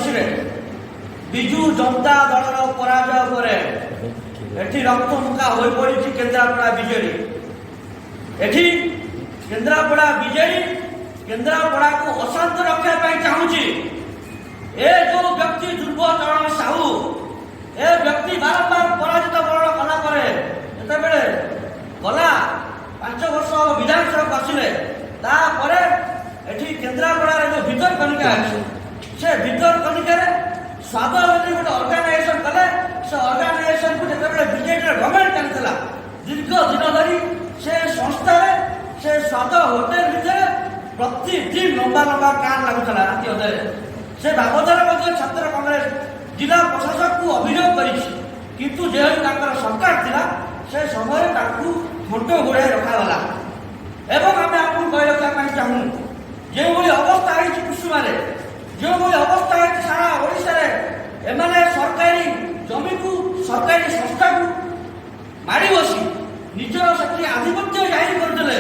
रे विजु जनता दल पराजय पर एठी रक्तमुखा हो पड़ी केन्द्रापड़ा बीजेडी। एठी केन्द्रापड़ा बीजेडी केन्द्रापड़ा को अशांत रखा चाहूँगी। ए जो व्यक्ति ध्रुवचरण साहू ए व्यक्ति बारंबार पराजित बरण कला जिते गला 5 वर्ष विधानसभा आसिले केन्द्रापड़ा जो भीतर कनिका अच्छे से भीतर कनिकार स्वाद गोटे अर्गानाइजेसन कले से अर्गानाइजेसन को जिते बीजेडी गवर्नमेंट चलता दीर्घ दिन धरी से संस्था से स्वाद होटेल भितर प्रतिदिन लंबा लंबा कान लगुला राति अधे से बाबदरे छात्र कांग्रेस जिला प्रशासक को अभियोग किंतु जेहेतु सरकार थिला से समय फोटो घोड़ाई रखागला। एवं आम आपको कही रखा चाहूँ जो अवस्था है कुसुमारे जो अवस्था है सारा ओडिशा एमाने सरकारी जमी को सरकारी संस्था को मारी बसी निजर से आधिपत्य जाहिर करते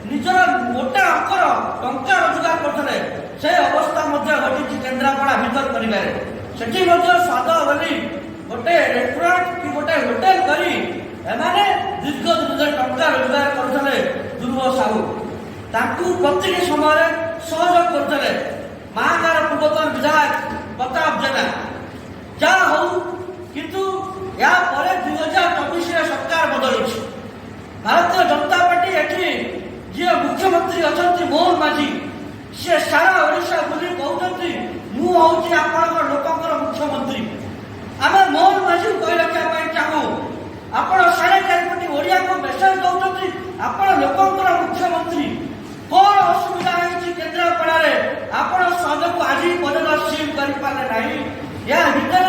निजर मोटा अंकर टंका रोजगार करते से अवस्था घटी केन्द्रापड़ा भीतर कनिकारे सेठी स्वाद बोली गोटे रेस्टोरेंट कि गोटे होटेल करी एमाने दीर्घ दिन धरी टंका रोजगार करते ध्रुव साहू प्रत्येक समय सहयोग करते महागार पूर्वतन विधायक प्रताप जेना जहाँ हो किंतु या 2024 सरकार बदलू भारतीय जनता पार्टी एठी जी मुख्यमंत्री अच्छा मोहन माझी सी सारा ओडिशा बुली कहते मुझे आप लोकर मुख्यमंत्री आम मोहन माझी कही रखा चाहूँ आप 4.5 कोटी ओडिया को मेसेज दौरान आप लोकर मुख्यमंत्री कौन असुविधा है केन्द्रापड़ा आप स्वाद को आज पर्यटन सील कर पारे ना या भितर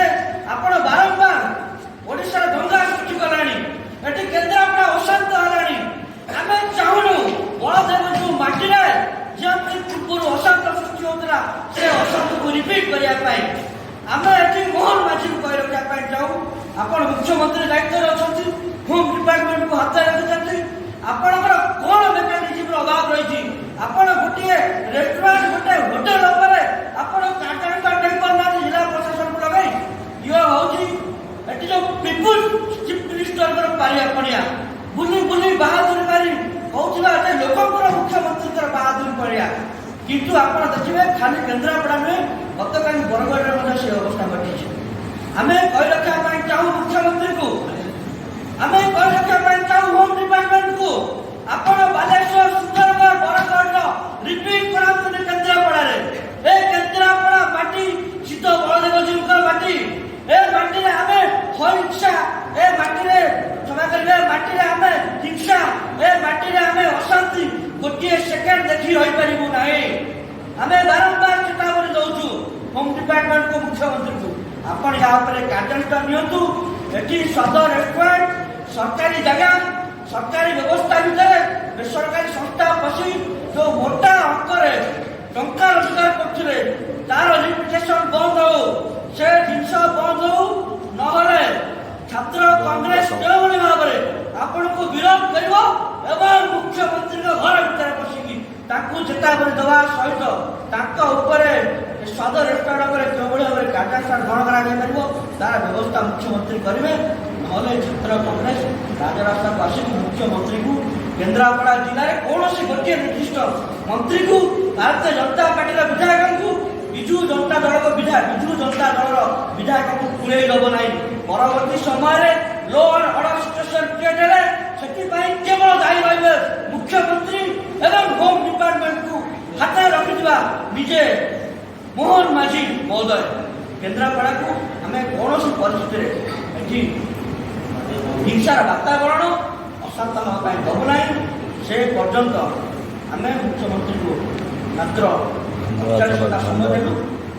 आप बारंबार ओडिशा दंगा सृष्टि कलानी एटी केन्द्रापड़ा अशांत है आम चाहूँ बलदेव जो माटी जमी पूर्व अशांत सृष्टि होता से अशांत को रिपीट करने आम ये मोहन माझी को कही रखा चाहूँ आप मुख्यमंत्री दायित्व अच्छा होम डिपार्टमेंट को हाथ रखिंट आपणकर कौन मेकानिजम अभाव रही आप गोटे रेस्टोरेंट गोटे होटेल जिला प्रशासन को लगे ये हूँ जो पीपुल चीफ मिनिस्टर पारिया बुली बुली बहादुरी मारी कहला लोकर मुख्यमंत्री बहादुरी पारिया किंतु आप देखिए खाली केन्द्रापड़ा नुहे गतकाली बरगढ़ से अवस्था घटी आम कही रखा चाहूँ मुख्यमंत्री को आम कही रखा चाहूँ होम डिपार्टमेंट को आप बालेश्वर सुंदरगढ़ बरगढ़ रिपीट करातु केन्द्रापड़ा केन्द्रापड़ा माटी शीत बलदेव जी माटी ए माटी आम हिंसा ए माटी क्षमा करेंगे माटी आम हिंसा ए माटी आम अशांति गोटे सेकेंड देखी रही पारू ना आम बारंबार चेतावनी दौचु होम डिपार्टमेंट को मुख्यमंत्री को आप कार्यानुष्ठान नियंतु एटी स्वाद रेस्टोरेंट सरकारी जगह सरकारी व्यवस्था भितर बेसरकारी संस्था पशि जो मोटा अंकर टंका रोजगार करते तार लिमिटेशन बंद हो से जिनस बंद हो ना छात्र कांग्रेस जो भाव में आपण को विरोध कर मुख्यमंत्री घर भर पशिकी चेतावनी देवा सहित स्वाद रेस्टोरेंट जो भाव में कार्यानुष्ठान ग्रहण कर तार व्यवस्था मुख्यमंत्री करेंगे ना छात्र कांग्रेस राजरास्ता को आसिक मुख्यमंत्री को केन्द्रापड़ा जिले में कौन गोटे निर्दिष्ट मंत्री को भारतीय जनता पार्टी विधायक को विजु जनता दल विधायक को खुले दब ना परवर्ती समय लो एंड ऑर्डर सिचुएशन क्रिएट है केवल दायी रही मुख्यमंत्री एवं होम डिपार्टमेंट को हाथ रखिवा निजे मोहन माझी महोदय केन्द्रापड़ा को आम कौन परिस्थिति हिंसार वातावरण अशांत होगा दब ना से पर्यंत आम मुख्यमंत्री को मात्र 48 घंटा समय देलु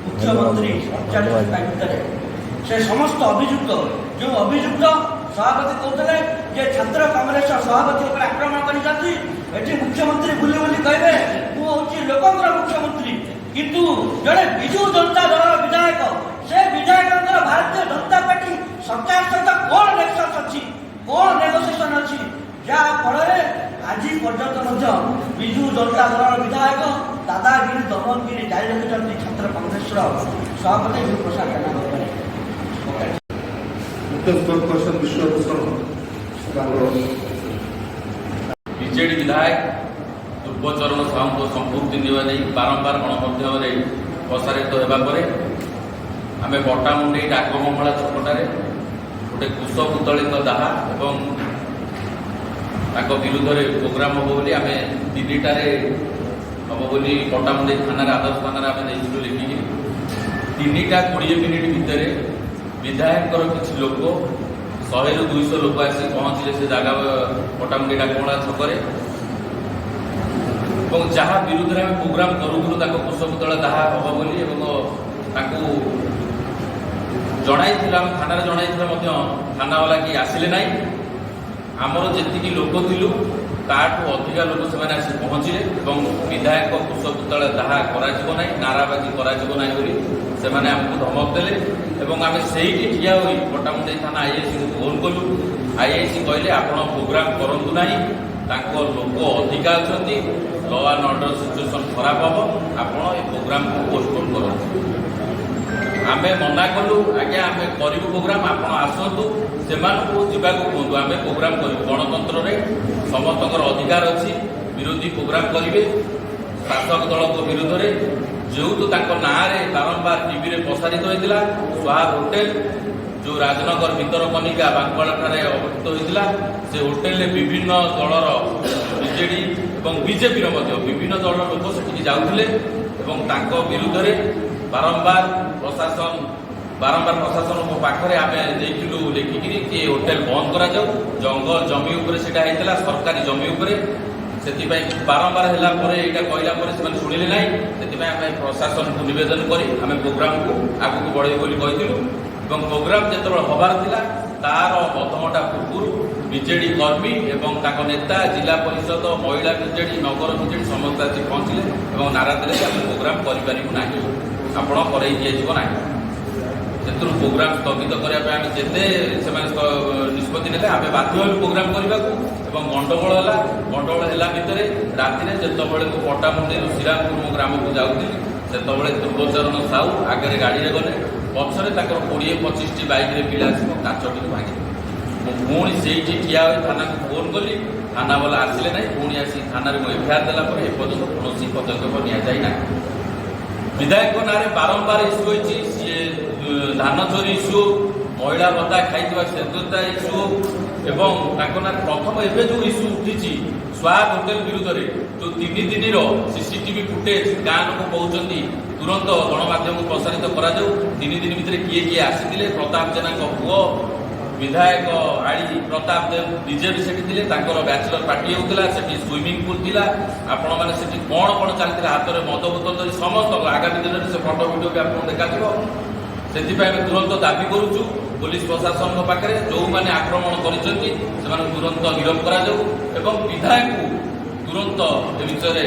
मुख्यमंत्री 48 घंटा भितर से समस्त अभियुक्त जो अभियुक्त सभापति कहते छात्र कांग्रेस सभापति आक्रमण कर मुख्यमंत्री बुले बुली कहे मुझे लोकर मुख्यमंत्री किंतु जड़े विजु जनता दल विधायक से विधायक भारतीय जनता पार्टी सरकार सहित कौन नेक्सस अच्छी कौन नेगोसिएशन अच्छी जहाँफल आज पर्यंत विजु जनता दल विधायक दादागिरी दमनगिरी जारी रखिंट छात्र कांग्रेस ସଭାପତି ବିଜୁ ପ୍ରସାଦ ଜେନା ବିଜେଡି ବିଧାୟକ ପୂର୍ବଚରଣ ସାହୁଙ୍କ ସମ୍ପୃକ୍ତି ନେବା ନେଇ ବାରମ୍ବାର ଗଣମାଧ୍ୟମରେ ପ୍ରସାରିତ ହେବା ପରେ ଆମେ ବଟାମୁଣ୍ଡେଇ ଡାକମଙ୍ଗଳା ଛକଟାରେ ଗୋଟେ କୁଶ ପୁତଳିତ ଦାହା ଏବଂ ତାଙ୍କ ବିରୁଦ୍ଧରେ ପ୍ରୋଗ୍ରାମ ହେବ ବୋଲି ଆମେ 3ଟାରେ ହେବ ବୋଲି ବଟାମୁଣ୍ଡେଇ ଥାନାରେ ଆଦର୍ଶ ଥାନାରେ ଆମେ ଦେଇଥିଲୁ ଲେଖିକି 3ଟା 20 ମିନିଟ୍ ଭିତରେ ବିଧାୟକଙ୍କର କିଛି ଲୋକ 100ରୁ 200 ଲୋକ ଆସି ପହଞ୍ଚିଲେ ସେ ଜାଗା ବଟାମୁଣ୍ଡେଇ ଡାକମଙ୍ଗଳା ଛକରେ ଏବଂ ଯାହା ବିରୁଦ୍ଧରେ ଆମେ ପ୍ରୋଗ୍ରାମ କରୁଥିଲୁ ତାଙ୍କ କୁଶପୁତଳା ଦାହା ହେବ ବୋଲି ଏବଂ ତାଙ୍କୁ ଜଣାଇଥିଲୁ ଆମେ ଥାନାରେ ଜଣାଇଥିଲେ ମଧ୍ୟ ଥାନାବାଲା କି ଆସିଲେ ନାହିଁ। ଆମର ଯେତିକି ଲୋକ ଥିଲୁ ତାଠୁ ଅଧିକା ଲୋକ ସେମାନେ ଆସି ପହଞ୍ଚିଲେ ଏବଂ ବିଧାୟକ କୁଶପୁତଳା ଦାହା କରାଯିବ ନାହିଁ, ନାରାବାଜି କରାଯିବ ନାହିଁ ବୋଲି ସେମାନେ ଆମକୁ ଧମକ ଦେଲେ ଏବଂ ଆମେ ସେଇଠି ଠିଆ ହୋଇ ବଟାମୁଣ୍ଡେଇ ଥାନା ଆଇଆଇସିକୁ ଫୋନ୍ କଲୁ। ଆଇଆଇସି କହିଲେ ଆପଣ ପ୍ରୋଗ୍ରାମ କରନ୍ତୁ ନାହିଁ, ତାଙ୍କ ଲୋକ ଅଧିକା ଅଛନ୍ତି, ଲ ଆଣ୍ଡ ଅର୍ଡର ସିଚୁଏସନ୍ ଖରାପ ହେବ, ଆପଣ ଏ ପ୍ରୋଗ୍ରାମକୁ ପୋଷ୍ଟପୋନ୍ କରନ୍ତୁ। ଆମେ ମନା କଲୁ, ଆଜ୍ଞା ଆମେ କରିବୁ ପ୍ରୋଗ୍ରାମ, ଆପଣ ଆସନ୍ତୁ, ସେମାନଙ୍କୁ ଯିବାକୁ କୁହନ୍ତୁ, ଆମେ ପ୍ରୋଗ୍ରାମ କରିବୁ। ଗଣତନ୍ତ୍ରରେ ସମସ୍ତଙ୍କର ଅଧିକାର ଅଛି, ବିରୋଧୀ ପ୍ରୋଗ୍ରାମ କରିବେ ଶାସକ ଦଳଙ୍କ ବିରୁଦ୍ଧରେ। ଯେହେତୁ ତାଙ୍କ ନାଁରେ ବାରମ୍ବାର ଟିଭିରେ ପ୍ରସାରିତ ହୋଇଥିଲା ସ୍ୱାଦ ହୋଟେଲ, ଯେଉଁ ରାଜନଗର ଭିତରକନିକା ବାଙ୍କୁଆଳଠାରେ ଅବସ୍ଥିତ ହୋଇଥିଲା, ସେ ହୋଟେଲରେ ବିଭିନ୍ନ ଦଳର ବିଜେଡି ଏବଂ ବିଜେପିର ମଧ୍ୟ ବିଭିନ୍ନ ଦଳର ଲୋକ ସେଠିକି ଯାଉଥିଲେ ଏବଂ ତାଙ୍କ ବିରୁଦ୍ଧରେ ବାରମ୍ବାର ପ୍ରଶାସନଙ୍କ ପାଖରେ ଆମେ ଦେଇଥିଲୁ ଲେଖିକିରି କି ହୋଟେଲ ବନ୍ଦ କରାଯାଉ। ଜଙ୍ଗଲ ଜମି ଉପରେ ସେଇଟା ହେଇଥିଲା, ସରକାରୀ ଜମି ଉପରେ। ସେଥିପାଇଁ ବାରମ୍ବାର ହେଲା ପରେ ଏଇଟା କହିଲା ପରେ ସେମାନେ ଶୁଣିଲେ ନାହିଁ। ସେଥିପାଇଁ ଆମେ ପ୍ରଶାସନକୁ ନିବେଦନ କରି ଆମେ ପ୍ରୋଗ୍ରାମକୁ ଆଗକୁ ବଢ଼େଇବୁ ବୋଲି କହିଥିଲୁ ଏବଂ ପ୍ରୋଗ୍ରାମ ଯେତେବେଳେ ହେବାର ଥିଲା ତାର ଅଧଘଣ୍ଟା ପୂର୍ବରୁ ବିଜେଡି କର୍ମୀ ଏବଂ ତାଙ୍କ ନେତା, ଜିଲ୍ଲା ପରିଷଦ, ମହିଳା ବିଜେଡି, ନଗର ବିଜେଡି ସମସ୍ତେ ଆସି ପହଞ୍ଚିଲେ ଏବଂ ନାରା ଦେଲେ ଯେ ଆମେ ପ୍ରୋଗ୍ରାମ କରିପାରିବୁ ନାହିଁ, ଆପଣ କରେଇ ଦିଆଯିବ ନାହିଁ। ସେଥିରୁ ପ୍ରୋଗ୍ରାମ ସ୍ଥଗିତ କରିବା ପାଇଁ ଆମେ ଯେତେ ସେମାନେ ନିଷ୍ପତ୍ତି ନେଲେ ଆମେ ବାଧ୍ୟ ହେଲୁ ପ୍ରୋଗ୍ରାମ କରିବାକୁ ଏବଂ ଗଣ୍ଡଗୋଳ ହେଲା ଭିତରେ ରାତିରେ ଯେତେବେଳେ ମୁଁ ପଟ୍ଟାମୁଣ୍ଡେଇରୁ ଶ୍ରୀରାମପୁର ମୋ ଗ୍ରାମକୁ ଯାଉଥିଲି ସେତେବେଳେ ପୂର୍ବଚରଣ ସାହୁ ଆଗରେ ଗାଡ଼ିରେ ଗଲେ, ପଛରେ ତାଙ୍କର 20-25ଟି ବାଇକ୍ରେ ପିଲା ଆସି ମୋ କାଚଟିକୁ ଭାଙ୍ଗିଲେ। ମୁଁ ପୁଣି ସେଇଠି ଠିଆ ହୋଇ ଥାନାକୁ ଫୋନ୍ କଲି, ଥାନାବାଲା ଆସିଲେ ନାହିଁ। ପୁଣି ଆସି ଥାନାରେ ମୁଁ ଏଫଆଇଆର ଦେଲା ପରେ ଏପର୍ଯ୍ୟନ୍ତ କୌଣସି ପଦକ୍ଷେପ ନିଆଯାଇ ନାହିଁ। ବିଧାୟକ ନାଁରେ ବାରମ୍ବାର ଇସ୍ୟୁ ହୋଇଛି, ସିଏ ଧାନ ଚୋରି ଇସ୍ୟୁ, ମହିଳା ଭତ୍ତା ଖାଇଥିବା ସେଦୁତା ଇସ୍ୟୁ ଏବଂ ତାଙ୍କ ନାଁରେ ପ୍ରଥମ ଏବେ ଯେଉଁ ଇସ୍ୟୁ ଉଠିଛି ସ୍ୱାଦ ହୋଟେଲ ବିରୁଦ୍ଧରେ, ଯେଉଁ 3 ଦିନର ସିସିଟିଭି ଫୁଟେଜ୍ ଗାଁ ଲୋକ କହୁଛନ୍ତି ତୁରନ୍ତ ଗଣମାଧ୍ୟମକୁ ପ୍ରସାରିତ କରାଯାଉ। 3 ଦିନ ଭିତରେ କିଏ କିଏ ଆସିଥିଲେ, ପ୍ରତାପ ଜେନାଙ୍କ ପୁଅ ବିଧାୟକ ଆଳି ପ୍ରତାପ ଦେବ ବିଜେପି ସେଠି ଥିଲେ, ତାଙ୍କର ବ୍ୟାଚଲର ପାର୍ଟି ହେଉଥିଲା, ସେଠି ସୁଇମିଂ ପୁଲ୍ ଥିଲା, ଆପଣମାନେ ସେଠି କ'ଣ କ'ଣ ଚାଲିଥିଲା, ହାତରେ ମଦ ବୋତଲ ଧରି ସମସ୍ତଙ୍କ ଆଗାମୀ ଦିନରେ ସେ ଫଟୋ ଭିଡ଼ିଓ ବି ଆପଣଙ୍କୁ ଦେଖାଯିବ। ସେଥିପାଇଁ ଆମେ ତୁରନ୍ତ ଦାବି କରୁଛୁ ପୋଲିସ ପ୍ରଶାସନଙ୍କ ପାଖରେ ଯେଉଁମାନେ ଆକ୍ରମଣ କରିଛନ୍ତି ସେମାନଙ୍କୁ ତୁରନ୍ତ ଗିରଫ କରାଯାଉ ଏବଂ ବିଧାୟକଙ୍କୁ ତୁରନ୍ତ ଏ ବିଷୟରେ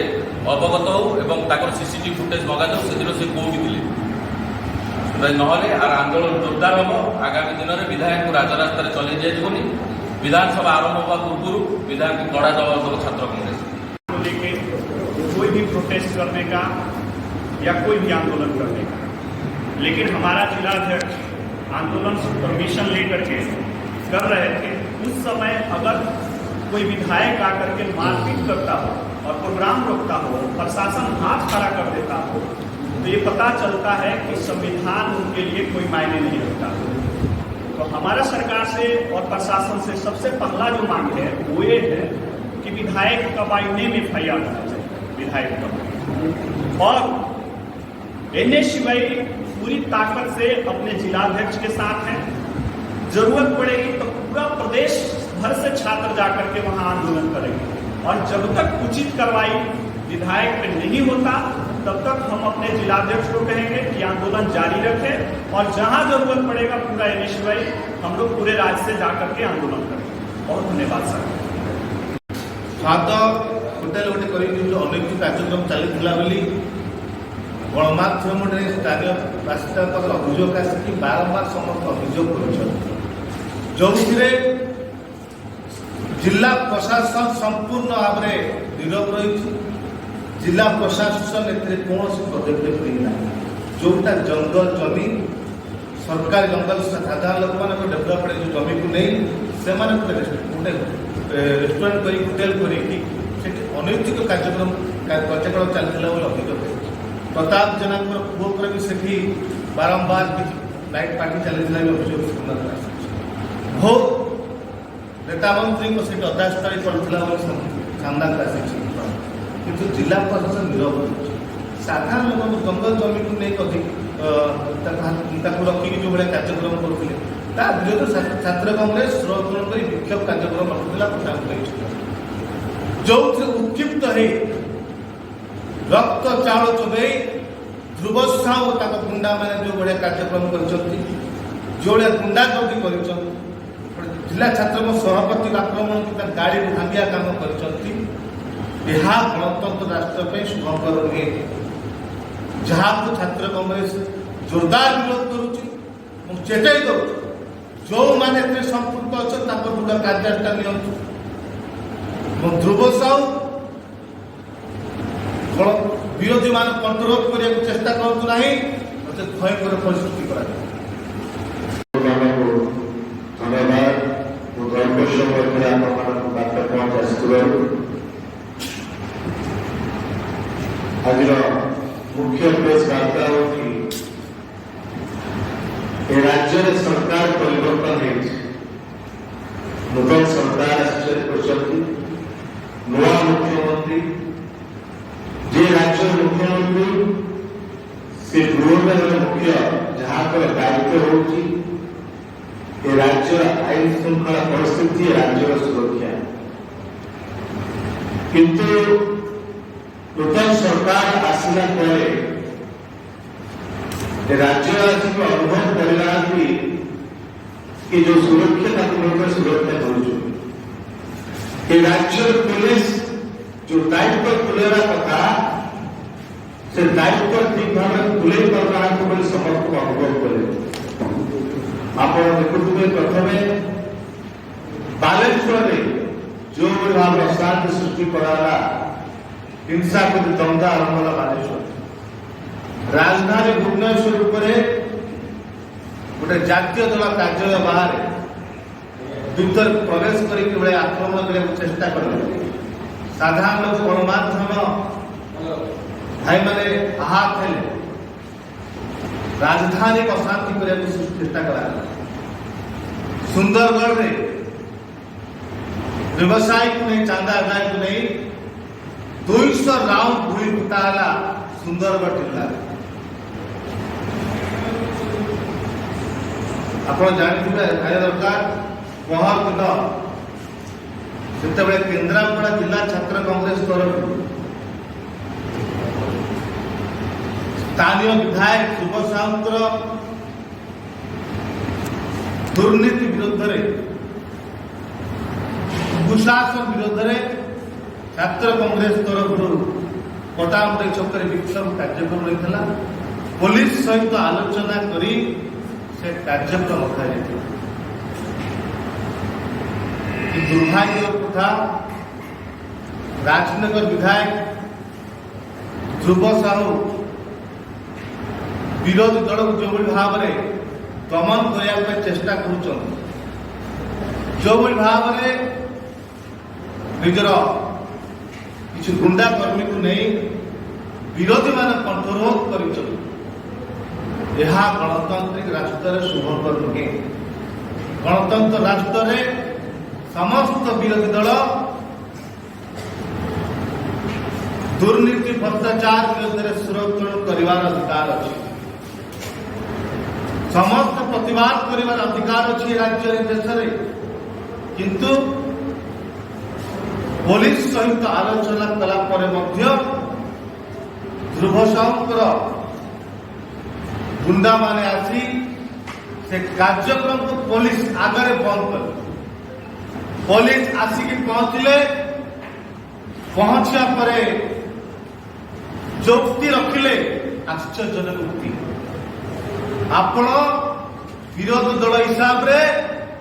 ଅବଗତ ହେଉ ଏବଂ ତାଙ୍କର ସିସିଟିଭି ଫୁଟେଜ୍ ମଗାଯାଉ, ସେଦିନ ସେ କେଉଁଠି ଥିଲେ। ନହେଲେ ଆର ଆନ୍ଦୋଳନ ଜୋରଦାର ହେବ। ଆଗାମୀ ଦିନରେ ବିଧାୟକଙ୍କୁ ରାଜରାସ୍ତାରେ ଚଲେଇ ଦିଆଯିବନି। विधानसभा आरंभ होगा पूर्व विधायक को कड़ा जवाब देगा छात्र कांग्रेस को लेके कोई भी प्रोटेस्ट करने का या कोई भी आंदोलन करने का, लेकिन हमारा जिलाध्यक्ष आंदोलन से परमिशन लेकर के कर रहे थे। उस समय अगर कोई विधायक आकर के मारपीट करता हो और प्रोग्राम रोकता हो, प्रशासन हाथ खड़ा कर देता हो, तो ये पता चलता है कि संविधान उनके लिए कोई मायने नहीं रखता। तो हमारा सरकार से और प्रशासन से सबसे पहला जो मांग है वो ये है कि विधायक का बाय नेम एफआईआर होना चाहिए विधायक का, और एनएसयूआई पूरी ताकत से अपने जिलाध्यक्ष के साथ है। जरूरत पड़ेगी तो पूरा प्रदेश भर से छात्र जाकर के वहां आंदोलन करेंगे, और जब तक उचित कार्रवाई विधायक पे नहीं होता तब तक हम अपने जिलाध्यक्ष को कहेंगे कि आंदोलन जारी रखें, और जहां जरूरत पड़ेगा पूरा एनएसयूआई हम लोग पूरे राज्य से जाकर के आंदोलन करेंगे। बहुत धन्यवाद सर। स्वाद होटेल गोटे अनेक कार्यक्रम चली गणमाध्यम कार्यकर्ता अभियोग आसिक बारंबार समस्त अभियोग कर जिला प्रशासन संपूर्ण भाव में नीरव रही। जिला प्रशासन कौन पदक्षेप नहीं। जोटा जंगल जमी सरकारी जंगल साधारण लोक मान डेभलपमेंट जो जमी को नहीं से गोटे रेस्टोरेंट कर होटेल कर अनैतिक कार्यक्रम चलता बोले अभियोग प्रताप जेना पुओर भी से बारंबार नाइट पार्टी चलता अभियोग बहुत नेता मंत्री से अदास्थली पड़ता सामना किंतु जिला प्रशासन नीरव साधारण लोक जंगल जमी को नहीं रखिक जो भाई कार्यक्रम करुले विरोध छात्र कांग्रेस स्रोतरण कर विक्षोभ कार्यक्रम रखुला जो उत्क्षिप्त हो रक्त चाउल चोबई ध्रुव साहू गुंडा मैंने जो भाई कार्यक्रम कर जो भाई गुंडागर्दी कर जिला छात्र सभापति आक्रमण गाड़ी भांगिया काम कर गणतंत्र राष्ट्र शुभंकर नुहे जहाँ को छात्र कांग्रेस जोरदार विरोध करुच्ची चेताई दो जो मैंने संपुक्त अच्छा कार्यानुष्ठान नियंतु ध्रुव साहू विरोधी मान कंट्रोल करने चेष्टा करूँ ना भयंकर परिस्थिति करा आज मुख्य प्रेस वार्ता होगी राज्य सरकार परिवर्तन नूतन सरकार नुआ मुख्यमंत्री जे राज्य मुख्यमंत्री से गृह मुख्य जहाँ दायित्व होगी राज्य आईन श्रृंखला परिस्थिति राज्य सुरक्षा किंतु नूतन सरकार आसला राज्यवासी को अनुभव करना कि जो सुरक्षा सुरक्षा कर राज्य पुलिस जो दायित्व तुलेगा कथा से दायित्व ठीक भाव तुले करना समस्त अनुभव करें आप देखुए प्रथम बालेश्वर जो भाव अशांति सृष्टि कराला हिंसा को दंगा आरंभ होला बालेश्वर राजधानी भुवनेश्वर गोटे जातीय दल कार्यालय बाहर भीतर प्रवेश कर आक्रमण करने चेष्टा करें साधारण लोक गणमाध्यम भाई मैंने आहत है राजधानी को अशांति करने चेष्टा करा सुंदरगढ़ में व्यवसायी को नहीं चांदा आदाय को नहीं 200 राउंड गुली फुटा सुंदरगढ़ जिला आप जानते दरकार पहर दिन जिते केन्द्रापड़ा जिला छात्र कांग्रेस तरफ स्थानीय विधायक ध्रुव साहूंकर दुर्नीति विरोध में कुशासन विरोध में छात्र कांग्रेस तरफ पटामुटी छक विक्षोभ कार्यक्रम रही पुलिस सहित आलोचना करी से कार्यक्रम रखा दुर्भाग्य कथा राजनगर विधायक ध्रुव साहू विरोधी दल को जो भाव में दमन करने चेष्टा कर भाव में निजर किसी गुंडा कर्मी को नहीं विरोधी मान कंठरोध कर गणतांत्रिक राष्ट्र शुभंकर नुहे गणतंत्र राष्ट्र समस्त विरोधी दल दुर्नीति भ्रष्टाचार विरोध में सुरक्षण कर अधिकार अच्छी समस्त प्रतिवाद कर अधिकार अच्छी राज्य देश में किंतु पुलिस सहित आलोचना कला ध्रुव साहूंकर गुंडा माने आसी से कार्यक्रम को पुलिस आगे बंद कर पुलिस आसिक पहुंचले पहुंचा पर जो उक्ति रखिले आश्चर्यजनक उक्ति आपण विरोध दल हिसाब रे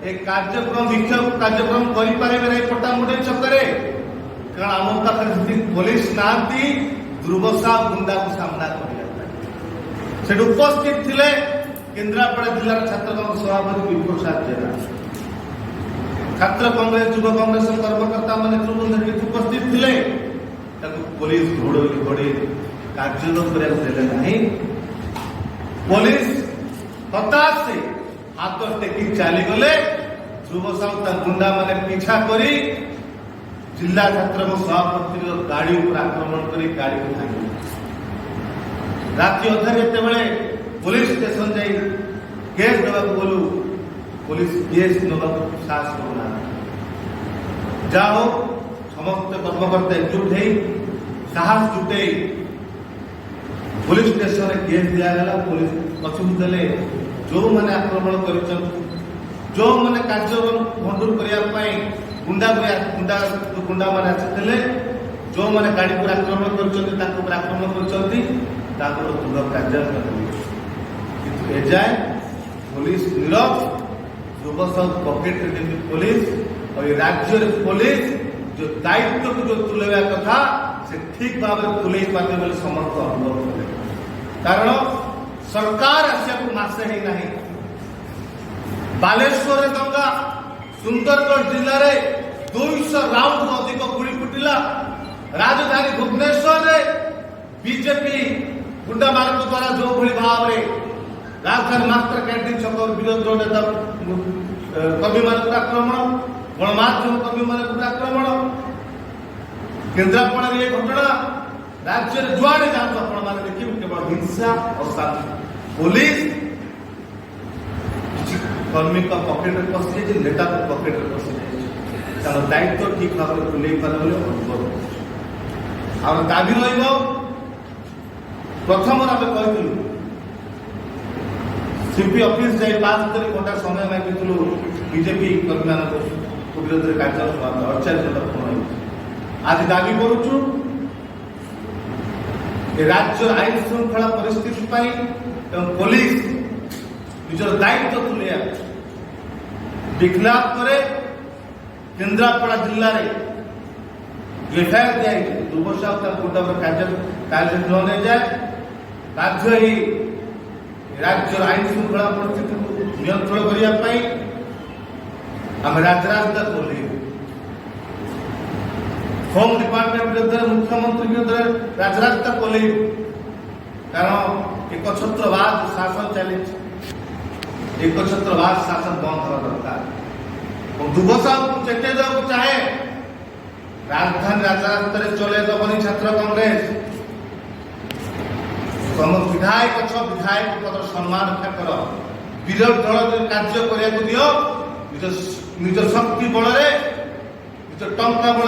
एक कार्यक्रम विक्षोभ कार्यक्रम करें नहीं पटामुटे छकरे कारण आम पाखे पुलिस ना ध्रुव साहू गुंडा को सामना कर সেটি উপস্থিত ଥିଲେ কেন্দ্রাপড়া জেলার ছাত্র কংগ্রেস সভাপতি বিপ্রসাদ জেলা, ছাত্র কংগ্রেস যুব কংগ্রেস কর্মকর্তা মানে তৃণমূল উপস্থিত ଥିଲେ। ତାକୁ ପୋଲିସ ଘୋଡେଇ କାର୍ଯ୍ୟ କରିବାକୁ ଦେଲେ ନାହିଁ। ପୋଲିସ ହତାଶ ହାତ ଟେକି ଚାଲିଗଲେ। ଯୁବ ସଂସ୍ଥା ଗୁଣ୍ଡା ମାନେ ପିଛା କରି ଜିଲ୍ଲା ଛାତ୍ରଙ୍କ ସଭାପତିର ଗାଡି ଉପରେ ଆକ୍ରମଣ କରି ଗାଡିକୁ ଭାଙ୍ଗିଲେ। ରାତି ଅଧରେ ଯେତେବେଳେ ପୋଲିସ ଷ୍ଟେସନ ଯାଇ କେସ୍ ଦେବାକୁ ଗଲୁ, ପୋଲିସ କେସ୍ ନେବାକୁ ସାହସ କରୁନାହାନ୍ତି। ଯାହା ହଉ ସମସ୍ତ କର୍ମକର୍ତ୍ତା ଏକଜୁଟ ହେଇ ସାହସ ଜୁଟେଇ ପୋଲିସ ଷ୍ଟେସନରେ କେସ୍ ଦିଆଗଲା। ପୋଲିସ ପଛକୁ ଦେଲେ ଯେଉଁମାନେ ଆକ୍ରମଣ କରିଛନ୍ତି, ଯେଉଁମାନେ କାର୍ଯ୍ୟ ଭଣ୍ଡୁର କରିବା ପାଇଁ ଗୁଣ୍ଡାମାନେ ଆସିଥିଲେ, ଯେଉଁମାନେ ଗାଡି ଉପରେ ଆକ୍ରମଣ କରିଛନ୍ତି, ତାଙ୍କ ଉପରେ ଆକ୍ରମଣ କରିଛନ୍ତି, ତାଙ୍କର ଦୃଢ କାର୍ଯ୍ୟାନୁଷ୍ଠାନ ହୋଇଛି। କିନ୍ତୁ ଏଯାଏ ପୋଲିସ ନୀରବ। ଯୁବ ସଂଘ ପକେଟରେ ଯେମିତି ପୋଲିସ और ये राज्य पुलिस जो दायित्व को जो तुलेवा कथा से ठीक भाव में तुले पाते बोले समर्थ अनुभव कले। कारण सरकार आसिया को मासे ही नहीं। बालेश्वर दंगा, सुंदरगढ़ जिले में 200 राउंड अधिक गुड़ी फुटिला। राजधानी भुवनेश्वर में बीजेपी गुंडा मार्ग द्वारा जो भली भाव में राजधानी मास्टर कैंटीन छक विरोध नेता कवि मान आक्रमण, गणमाध्यम कवि मान आक्रमण, केन्द्रापड़ा ये घटना राज्य जुआड़े जाऊँ आपण मैंने देखिए केवल हिंसा और शांति। पुलिस कर्मी का पकेट में पशि जाए, नेता पकेट में पशि जाए, दायित्व ठीक भाव में तुले पारे अनुभव और दाबी रही। प्रथम आम कहूँ सीपी ऑफिस जाए 5 घंटा समय मागिलु बीजेपी कर्मी मान विरोध में कार्य 48 घंटा फोन। आज दाबी करुचु राज्य आईन श्रृंखला परिस्थिति पुलिस निजर दायित्व तुले विखलाप करे। केन्द्रापड़ा जिले में एफआईआर दिया दुर्बसा गुंडा कार्य न नहीं जाए बाध्य ही राज्य आईन श्रृंखला परिस्थिति को नियंत्रण करने आम राजरास्ता खोलू। होम डिपार्टमेंट विरुद्ध मुख्यमंत्री विरुद्ध राजरास्ता खोलू। कारण एकछत्रवाद शासन चली, एकछत्रवाद शासन बंद हवा दरकार। दुर्बसा चेते देवाक चाहे राजधानी राजरास्ता चले दबनी छात्र कांग्रेस। तुम विधायक अच्छ विधायक पद सम्मान रक्षा कर, विरोधी दल कार्य करने दियो। निज शक्ति बल निज टंका बल